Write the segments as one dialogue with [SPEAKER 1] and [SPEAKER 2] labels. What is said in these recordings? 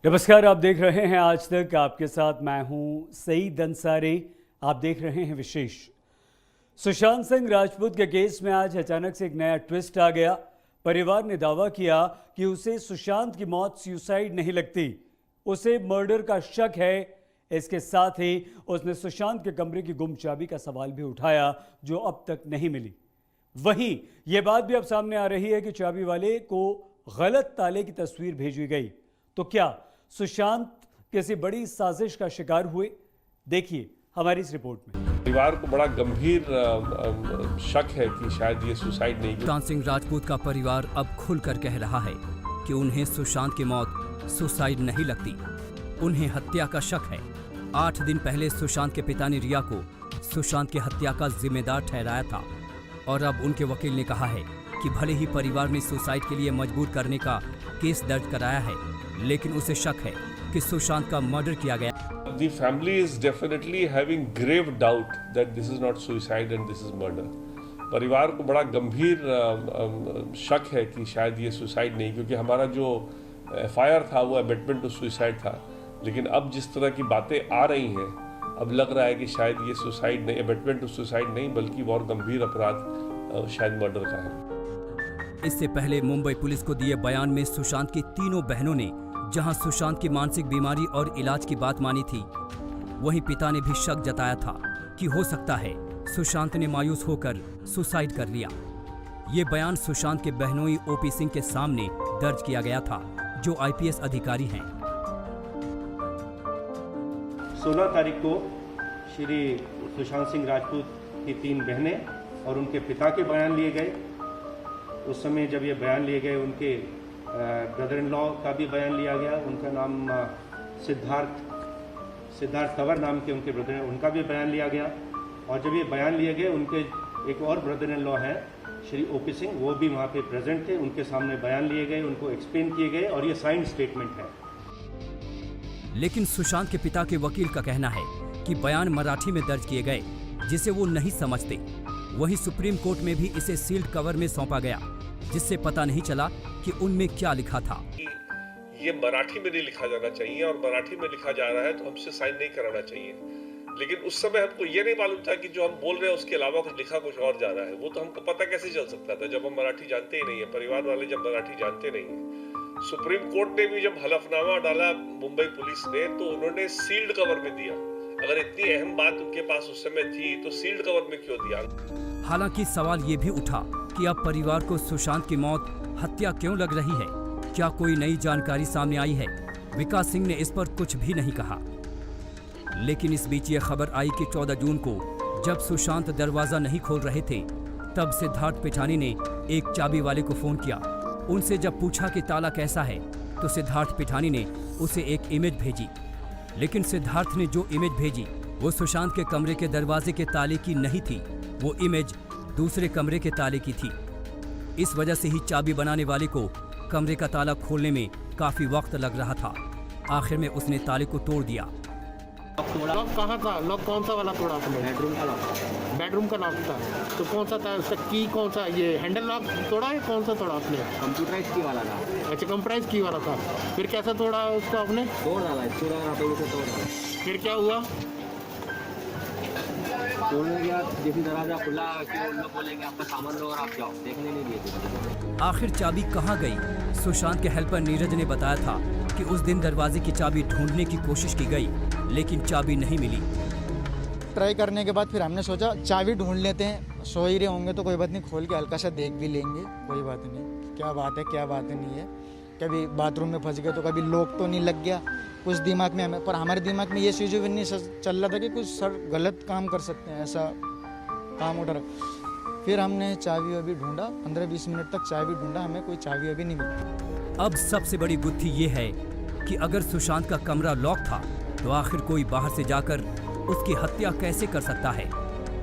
[SPEAKER 1] नमस्कार, आप देख रहे हैं आज तक। आपके साथ मैं हूं सईद अंसारी। आप देख रहे हैं विशेष। सुशांत सिंह राजपूत के केस में आज अचानक से एक नया ट्विस्ट आ गया। परिवार ने दावा किया कि उसे सुशांत की मौत सुसाइड नहीं लगती, उसे मर्डर का शक है। इसके साथ ही उसने सुशांत के कमरे की गुम चाबी का सवाल भी उठाया, जो अब तक नहीं मिली। वहीं यह बात भी अब सामने आ रही है कि चाबी वाले को गलत ताले की तस्वीर भेजी गई। तो क्या सुशांत किसी बड़ी साजिश का शिकार हुए? देखिए हमारी इस रिपोर्ट में।
[SPEAKER 2] परिवार को बड़ा गंभीर शक है कि शायद ये सुसाइड नहीं।
[SPEAKER 3] सुशांत सिंह राजपूत का परिवार अब खुलकर कह रहा है कि उन्हें सुशांत की मौत सुसाइड नहीं लगती, उन्हें हत्या का शक है। 8 दिन पहले सुशांत के पिता ने रिया को सुशांत की हत्या का जिम्मेदार ठहराया था और अब उनके वकील ने कहा है कि भले ही परिवार ने सुसाइड के लिए मजबूर करने का केस दर्ज कराया है, लेकिन उसे शक है कि सुशांत का मर्डर किया गया।
[SPEAKER 2] The family is definitely having grave doubt that this is not suicide and this is murder. परिवार को बड़ा गंभीर शक है कि शायद ये सुसाइड नहीं, क्योंकि हमारा जो FIR था वो अबेटमेंट टू सुसाइड था, लेकिन अब जिस तरह की बातें आ रही हैं, अब लग रहा है कि शायद ये सुसाइड नहीं, अबेटमेंट टू सुसाइड नहीं, बल्कि और गंभीर अपराध शायद मर्डर का है।
[SPEAKER 3] इससे पहले मुंबई पुलिस को दिए बयान में सुशांत की तीनों बहनों ने जहां सुशांत की मानसिक बीमारी और इलाज की बात मानी थी, वहीं पिता ने भी शक जताया था कि हो सकता है सुशांत ने मायूस होकर सुसाइड कर लिया। ये बयान सुशांत के बहनोई OP सिंह के सामने दर्ज किया गया था, जो IPS अधिकारी हैं।
[SPEAKER 4] 16 तारीख को श्री सुशांत सिंह राजपूत की 3 बहनें और उनके पिता के बयान लिए गए। उस समय जब ये बयान लिए गए, उनके ब्रदर इन लॉ का भी बयान लिया गया। उनका नाम सिद्धार्थ तंवर नाम के उनके ब्रदर हैं, उनका भी बयान लिया गया। और जब ये बयान लिए गए, उनके एक और ब्रदर इन लॉ हैं श्री OP सिंह, वो भी वहाँ पे प्रेजेंट थे। उनके सामने बयान लिए गए, उनको एक्सप्लेन किए गए और ये साइंड स्टेटमेंट है।
[SPEAKER 3] लेकिन सुशांत के पिता के वकील का कहना है कि बयान मराठी में दर्ज किए गए, जिसे वो नहीं समझते। वहीं सुप्रीम कोर्ट में भी इसे सील्ड कवर में सौंपा गया, जिससे पता नहीं चला कि उनमें क्या लिखा था।
[SPEAKER 2] ये मराठी में नहीं लिखा जाना चाहिए, और मराठी में लिखा जा रहा है तो हमसे साइन नहीं कराना चाहिए। लेकिन उस समय हमको ये नहीं मालूम था कि जो हम बोल रहे हैं उसके अलावा कुछ लिखा कुछ और जा रहा है। वो तो हमको पता कैसे चल सकता था जब हम मराठी जानते ही नहीं है, परिवार वाले जब मराठी जानते नहीं है। सुप्रीम कोर्ट ने भी जब हलफनामा डाला मुंबई पुलिस ने, तो उन्होंने सील्ड कवर में दिया। अगर इतनी अहम बात उनके पास उस समय थी तो सील्ड कवर में क्यों दिया?
[SPEAKER 3] हालांकि सवाल ये भी उठा कि अब परिवार को सुशांत की मौत हत्या क्यों लग रही है। क्या कोई नई जानकारी सामने आई है? विकास सिंह ने इस पर कुछ भी नहीं कहा। लेकिन इस बीच ये खबर आई कि 14 जून को जब सुशांत दरवाजा नहीं खोल रहे थे, तब सिद्धार्थ पिठानी ने एक चाबी वाले को फोन किया। उनसे जब पूछा कि ताला कैसा है, तो सिद्धार्थ पिठानी ने उसे एक इमेज भेजी। लेकिन सिद्धार्थ ने जो इमेज भेजी वो सुशांत के कमरे के दरवाजे के ताले की नहीं थी, वो इमेज दूसरे कमरे के ताले की थी। इस वजह से ही चाबी बनाने वाले को कमरे का ताला खोलने में काफी वक्त लग रहा था। आखिर में उसने ताले को तोड़ दिया।
[SPEAKER 5] लॉक कहाँ था? लॉक कौन सा वाला तोड़ा आपने? बेडरूम का लॉक। बेडरूम का लॉक था, तो कौन सा था उसका की? कौन सा ये हैंडल लॉक तोड़ा है? कौन सा तोड़ा आपने?
[SPEAKER 6] कंप्यूटराइज की वाला था।
[SPEAKER 5] अच्छा, कंप्यूटराइज की वाला था। फिर कैसे तोड़ा उसको आपने?
[SPEAKER 6] तोड़ डाला, तोड़ डाला।
[SPEAKER 5] फिर क्या हुआ?
[SPEAKER 6] तोड़ने के बाद जैसे दरवाजा खुला कि उन लोग बोलेंगे आपका सामान लो और आप जाओ, देखने नहीं दिए थे।
[SPEAKER 3] आखिर चाबी कहाँ गई? सुशांत के हेल्पर नीरज ने बताया था कि उस दिन दरवाजे की चाबी ढूंढने की कोशिश की गई, लेकिन चाबी नहीं मिली।
[SPEAKER 7] ट्राई करने के बाद फिर हमने सोचा चाबी ढूंढ लेते हैं, सो ही रहे होंगे तो कोई बात नहीं, खोल के हल्का सा देख भी लेंगे, कोई बात नहीं, क्या बात है क्या बात नहीं है। कभी बाथरूम में फंस गए तो कभी लॉक तो नहीं लग गया, कुछ दिमाग में हमें, पर हमारे दिमाग में ये चीज़ नहीं चल रहा था कि कुछ सर गलत काम कर सकते हैं, ऐसा काम उठा। फिर हमने चाबी अभी ढूंढा, 15-20 मिनट तक चाबी ढूंढा, हमें कोई चाबी अभी नहीं मिली।
[SPEAKER 3] अब सबसे बड़ी गुत्थी ये है कि अगर सुशांत का कमरा लॉक था, तो आखिर कोई बाहर से जाकर उसकी हत्या कैसे कर सकता है।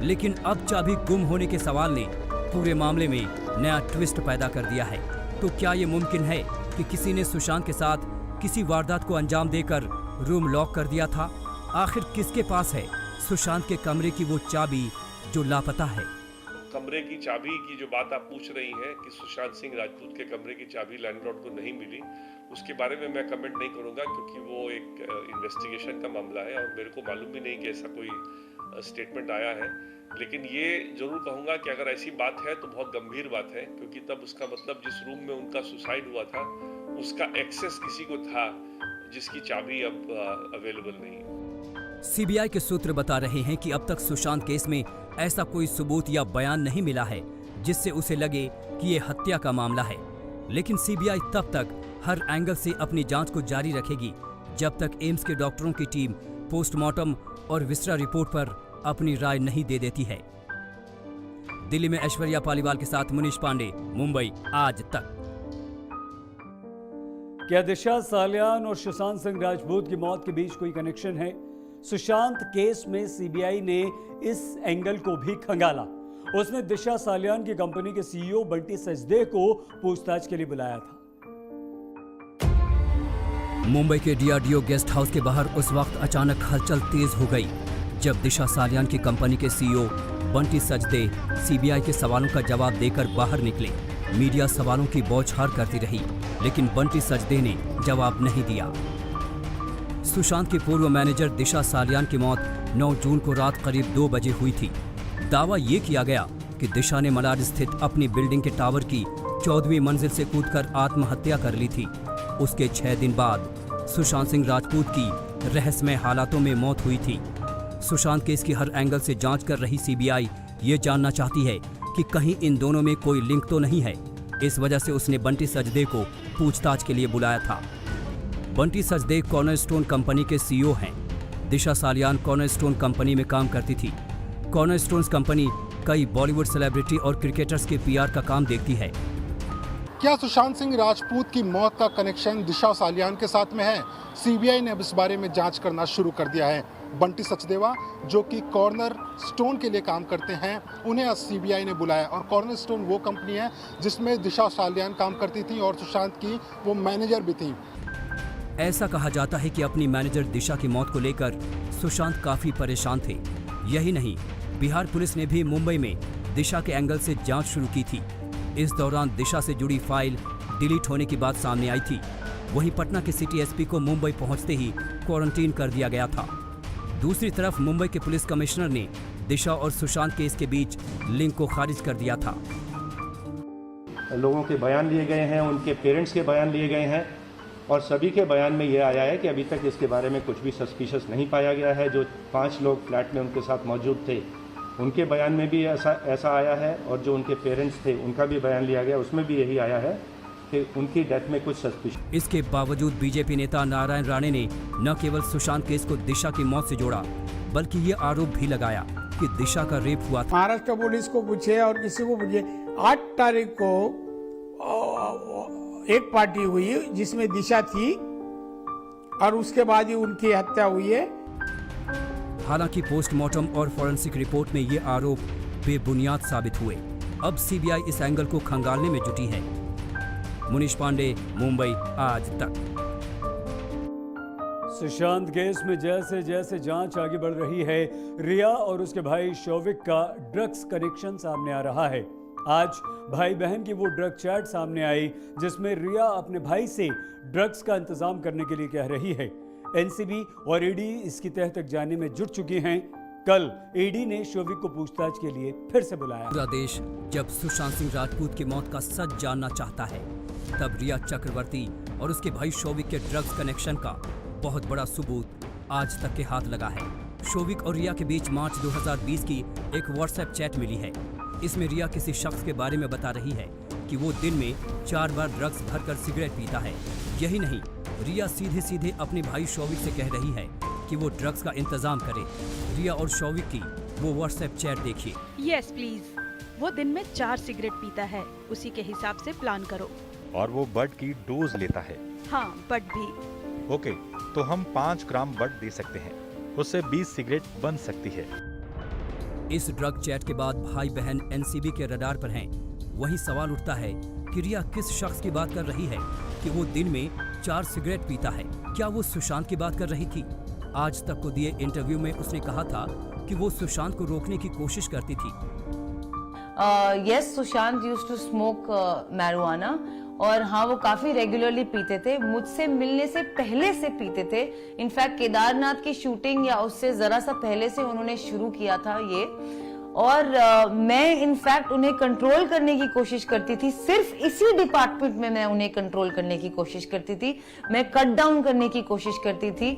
[SPEAKER 3] लेकिन अब चाबी गुम होने के सवाल ने पूरे मामले में नया ट्विस्ट पैदा कर दिया है। तो क्या ये मुमकिन है कि किसी ने सुशांत के साथ किसी वारदात को अंजाम देकर रूम लॉक कर दिया था? आखिर किसके पास है सुशांत के कमरे की वो चाबी जो लापता है?
[SPEAKER 2] कमरे की चाबी की जो बात आप पूछ रही हैं कि सुशांत सिंह राजपूत के कमरे की चाबी लैंडलॉर्ड को नहीं मिली, उसके बारे में मैं कमेंट नहीं करूंगा क्योंकि वो एक इन्वेस्टिगेशन का मामला है और मेरे को मालूम भी नहीं कि ऐसा कोई स्टेटमेंट आया है। लेकिन ये जरूर कहूंगा कि अगर ऐसी बात है तो बहुत गंभीर बात है, क्योंकि तब उसका मतलब जिस रूम में उनका सुसाइड हुआ था उसका एक्सेस किसी को था जिसकी चाबी अब अवेलेबल नहीं है।
[SPEAKER 3] सीबीआई के सूत्र बता रहे हैं कि अब तक सुशांत केस में ऐसा कोई सबूत या बयान नहीं मिला है जिससे उसे लगे कि ये हत्या का मामला है। लेकिन सीबीआई तब तक हर एंगल से अपनी जांच को जारी रखेगी जब तक एम्स के डॉक्टरों की टीम पोस्टमार्टम और विस्रा रिपोर्ट पर अपनी राय नहीं दे देती है। दिल्ली में ऐश्वर्या पालीवाल के साथ मुनीश पांडे, मुंबई आज तक।
[SPEAKER 1] क्या दिशा सालियान और सुशांत सिंह राजपूत की मौत के बीच कोई कनेक्शन है? सुशांत केस में सीबीआई ने इस एंगल को भी खंगाला। उसने दिशा सालियान की कंपनी के सीईओ बंटी सचदेव को पूछताछ के लिए बुलाया था।
[SPEAKER 3] मुंबई के डीआरडीओ गेस्ट हाउस के बाहर उस वक्त अचानक हलचल तेज हो गई जब दिशा सालियान की कंपनी के सीईओ बंटी सचदेव सीबीआई के सवालों का जवाब देकर बाहर निकले। मीडिया सवालों की बौछार करती रही, लेकिन बंटी सचदेव ने जवाब नहीं दिया। सुशांत की पूर्व मैनेजर दिशा सालियान की मौत 9 जून को रात करीब 2 बजे हुई थी। दावा ये किया गया कि दिशा ने मलाड स्थित अपनी बिल्डिंग के टावर की 14वीं मंजिल से कूदकर आत्महत्या कर ली थी। उसके 6 दिन बाद सुशांत सिंह राजपूत की रहस्यमय हालातों में मौत हुई थी। सुशांत केस की हर एंगल से जांच कर रही सीबीआई ये जानना चाहती है कि कहीं इन दोनों में कोई लिंक तो नहीं है। इस वजह से उसने बंटी सचदेव को पूछताछ के लिए बुलाया था। बंटी सचदेव कॉर्नरस्टोन कंपनी के सीईओ हैं। दिशा सालियान कॉर्नरस्टोन कंपनी में काम करती थी। कॉर्नरस्टोन कंपनी कई बॉलीवुड सेलिब्रिटी और क्रिकेटर्स के पीआर का काम देखती है।
[SPEAKER 5] क्या सुशांत सिंह राजपूत की मौत का कनेक्शन दिशा सालियान के साथ में है? सीबीआई ने अब इस बारे में जांच करना शुरू कर दिया है। बंटी सचदेवा जो कि कॉर्नर स्टोन के लिए काम करते हैं, उन्हें आज सीबीआई ने बुलाया। और कॉर्नर स्टोन वो कंपनी है जिसमें दिशा सालियान काम करती थी और सुशांत की वो मैनेजर भी थी।
[SPEAKER 3] ऐसा कहा जाता है कि अपनी मैनेजर दिशा की मौत को लेकर सुशांत काफी परेशान थे। यही नहीं, बिहार पुलिस ने भी मुंबई में दिशा के एंगल से जांच शुरू की थी। इस दौरान दिशा से जुड़ी फाइल डिलीट होने की बात सामने आई थी। वहीं पटना के सिटी एसपी को मुंबई पहुंचते ही क्वारंटीन कर दिया गया था। दूसरी तरफ मुंबई के पुलिस कमिश्नर ने दिशा और सुशांत केस के बीच लिंक को खारिज कर दिया था।
[SPEAKER 4] लोगों के बयान लिए गए हैं, उनके पेरेंट्स के बयान लिए गए हैं और सभी के बयान में ये आया है कि अभी तक इसके बारे में कुछ भी सस्पिशियस नहीं पाया गया है। जो 5 लोग फ्लैट में उनके साथ मौजूद थे, उनके बयान में भी ऐसा आया है और जो उनके पेरेंट्स थे उनका भी बयान लिया गया, उसमें भी यही आया है कि उनकी डेथ में कुछ सस्पिशन।
[SPEAKER 3] इसके बावजूद बीजेपी नेता नारायण राणे ने न केवल सुशांत केस को दिशा की मौत से जोड़ा, बल्कि ये आरोप भी लगाया कि दिशा का रेप हुआ था।
[SPEAKER 8] महाराष्ट्र पुलिस को पूछे और किसी को पूछे, 8 तारीख को एक पार्टी हुई जिसमें दिशा थी और उसके बाद ही उनकी हत्या हुई है।
[SPEAKER 3] हालांकि पोस्टमार्टम और फॉरेंसिक रिपोर्ट में ये आरोप बेबुनियाद साबित हुए। अब सीबीआई इस एंगल को खंगालने में जुटी है। मुनीश पांडे, मुंबई आज तक।
[SPEAKER 1] सुशांत केस में जैसे जैसे जांच आगे बढ़ रही है, रिया और उसके भाई शौविक का ड्रग्स कनेक्शन सामने आ रहा है। आज भाई बहन की वो ड्रग चैट सामने आई जिसमें रिया अपने भाई से ड्रग्स का इंतजाम करने के लिए कह रही है। एनसीबी और ईडी इसकी तह तक जाने में जुट चुकी हैं। कल ईडी ने शौविक को पूछताछ के लिए फिर से बुलाया।
[SPEAKER 3] पूरा देश जब सुशांत सिंह राजपूत की मौत का सच जानना चाहता है, तब रिया चक्रवर्ती और उसके भाई शौविक के ड्रग्स कनेक्शन का बहुत बड़ा सबूत आज तक के हाथ लगा है। शौविक और रिया के बीच मार्च 2020 की एक व्हाट्सएप चैट मिली है। इसमें रिया किसी शख्स के बारे में बता रही है कि वो दिन में 4 बार ड्रग्स भरकर सिगरेट पीता है। यही नहीं, रिया सीधे सीधे अपने भाई शौविक से कह रही है कि वो ड्रग्स का इंतजाम करे। रिया और शौविक की वो व्हाट्सएप चैट देखिए।
[SPEAKER 9] यस प्लीज, वो दिन में 4 सिगरेट पीता है, उसी के हिसाब से प्लान करो।
[SPEAKER 10] और वो बड की डोज लेता है।
[SPEAKER 9] हाँ, बड भी।
[SPEAKER 10] ओके, तो हम 5 ग्राम बड दे सकते हैं, उससे 20 सिगरेट बन सकती है।
[SPEAKER 3] इस ड्रग चैट के बाद भाई बहन एनसीबी के रडार पर हैं। वहीं सवाल उठता है कि रिया किस शख्स की बात कर रही है कि वो दिन में 4 सिगरेट पीता है। क्या वो सुशांत की बात कर रही थी? आज तक को दिए इंटरव्यू में उसने कहा था कि वो सुशांत को रोकने की कोशिश करती थी।
[SPEAKER 11] Yes, Sushant used to smoke marijuana, और हाँ वो काफी रेगुलरली पीते थे, मुझसे मिलने से पहले से पीते थे। इनफैक्ट केदारनाथ की शूटिंग या उससे जरा सा पहले से उन्होंने शुरू किया था ये, और मैं इनफैक्ट उन्हें कंट्रोल करने की कोशिश करती थी। सिर्फ इसी डिपार्टमेंट में मैं उन्हें कंट्रोल करने की कोशिश करती थी, मैं कट डाउन करने की कोशिश करती थी।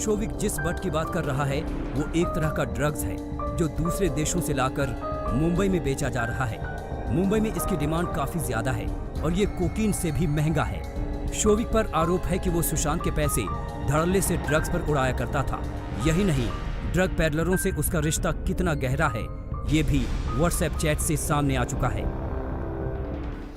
[SPEAKER 3] शोविक जिस बट की बात कर रहा है वो एक तरह का ड्रग्स है जो दूसरे देशों से लाकर मुंबई में बेचा जा रहा है। मुंबई में इसकी डिमांड काफी ज्यादा है और ये कोकीन से भी महंगा है। शोविक पर आरोप है कि वो सुशांत के पैसे धड़ल्ले से ड्रग्स पर उड़ाया करता था। यही नहीं, ड्रग पैडलरों से उसका रिश्ता कितना गहरा है ये भी व्हाट्सएप चैट से सामने आ चुका है।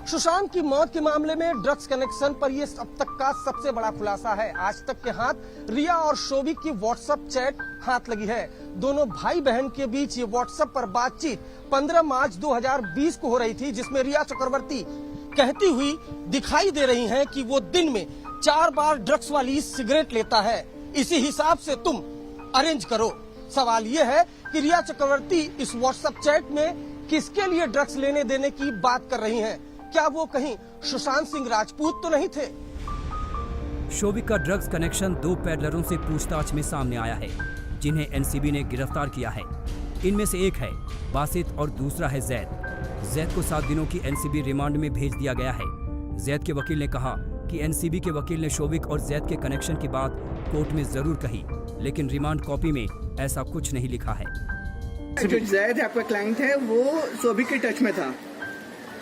[SPEAKER 12] सुशांत की मौत के मामले में ड्रग्स कनेक्शन पर यह अब तक का सबसे बड़ा खुलासा है। आज तक के हाथ रिया और शोविक की व्हाट्सएप चैट हाथ लगी है। दोनों भाई बहन के बीच ये व्हाट्सएप पर बातचीत 15 मार्च 2020 को हो रही थी, जिसमें रिया चक्रवर्ती कहती हुई दिखाई दे रही हैं कि वो दिन में 4 बार ड्रग्स वाली सिगरेट लेता है, इसी हिसाब से तुम अरेंज करो। सवाल ये है कि रिया चक्रवर्ती इस व्हाट्सएप चैट में किसके लिए ड्रग्स लेने देने की बात कर रही हैं? क्या वो कहीं सुशांत सिंह राजपूत तो नहीं थे?
[SPEAKER 3] शोविक का ड्रग्स कनेक्शन 2 पैडलरों से पूछताछ में सामने आया है जिन्हें एनसीबी ने गिरफ्तार किया है। इनमें से एक है बासित और दूसरा है जैद। जैद को 7 दिनों की एनसीबी रिमांड में भेज दिया गया है। जैद के वकील ने कहा कि एनसीबी के वकील ने शोविक और जैद के कनेक्शन की बात कोर्ट में जरूर कही, लेकिन रिमांड कॉपी में ऐसा कुछ नहीं लिखा है।
[SPEAKER 13] जो जैद आपका क्लाइंट है वो शोविक के टच में था।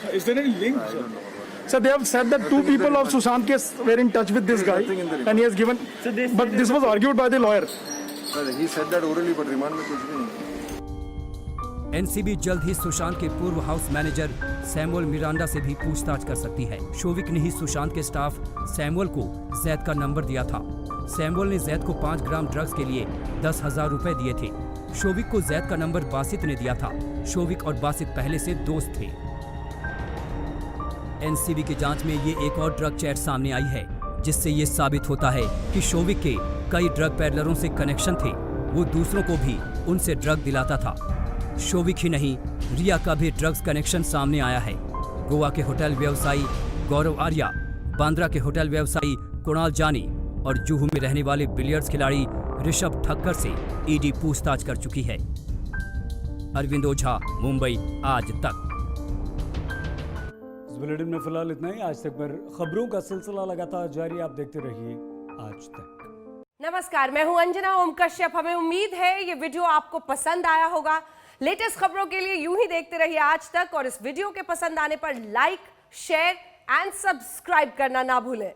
[SPEAKER 14] Is there any link? Sir, they have said that 2 people of Sushant case were in touch with this guy, and he has given. But this was argued by the lawyer.
[SPEAKER 15] Sir, he said that orally, but remand में कुछ भी नहीं।
[SPEAKER 3] NCB जल्द ही सुशांत के पूर्व house manager Samuel Miranda से भी पूछताछ कर सकती है। शोविक ने ही सुशांत के स्टाफ सैमुअल को जैद का नंबर दिया था। सैमुअल ने जैद को 5 ग्राम ड्रग्स के लिए 10,000 रुपए दिए थे। शोविक को जैद का नंबर बासित ने दिया था। शोविक और बासित पहले से दोस्त थे। एनसीबी की जांच में ये एक और ड्रग चैट सामने आई है जिससे ये साबित होता है कि शोविक के कई ड्रग पैडलरों से कनेक्शन थे। वो दूसरों को भी उनसे ड्रग दिलाता था। शोविक ही नहीं, रिया का भी ड्रग्स कनेक्शन सामने आया है। गोवा के होटल व्यवसायी गौरव आर्या, बांद्रा के होटल व्यवसायी कुणाल जानी और जुहू में रहने वाले बिलियर्ड्स खिलाड़ी ऋषभ ठक्कर से ईडी पूछताछ कर चुकी है। अरविंद ओझा, मुंबई आज तक।
[SPEAKER 1] बुलेटिन में फिलहाल इतना ही। आज तक पर खबरों का सिलसिला लगातार जारी, आप देखते रहिए आज तक।
[SPEAKER 16] नमस्कार, मैं हूं अंजना ओम कश्यप। हमें उम्मीद है ये वीडियो आपको पसंद आया होगा। लेटेस्ट खबरों के लिए यूं ही देखते रहिए आज तक, और इस वीडियो के पसंद आने पर लाइक, शेयर एंड सब्सक्राइब करना ना भूलें।